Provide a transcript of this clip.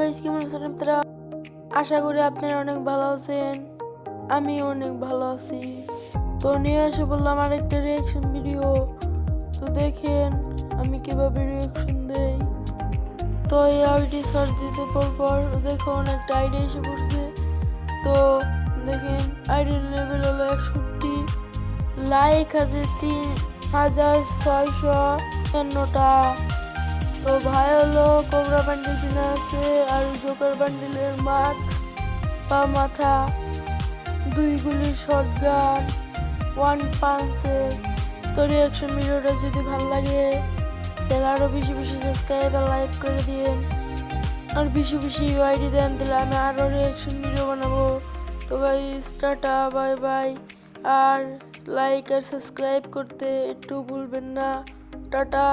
Guys, কেমন আছেন আপনারা? আশা করি আপনারা অনেক ভালো আছেন। আমি অনেক ভালো আছি। তো নিয়ে এসে বললাম আরেকটা রিয়াকশন ভিডিও। তো দেখেন আমি কিভাবে রিয়াকশন দেই। তো এই আইডি সার্চ দিতে পর দেখুন একটা আইডি এসে পড়ছে। তো দেখেন আইডির লেভেল হলো 61, লাইক আছে 3650টা। তো ভাই হলো কোবরা বান্ডিল কিনা আছে আর জোকার বান্ডিলের মাস্ক বা মাথা, 2 গুলির শটগান, 1 পাঞ্চে। তো রিয়াকশন ভিডিওটা যদি ভালো লাগে তাহলে আরো বেশি বেশি সাবস্ক্রাইব আর লাইক করে দিন, আর বেশি বেশি ইউআইডি দেন, তাহলে আমি আরো রিয়াকশন ভিডিও বানাবো। তো গাইস টাটা বাই বাই, আর লাইক আর সাবস্ক্রাইব করতে একটু ভুলবেন না। টাটা।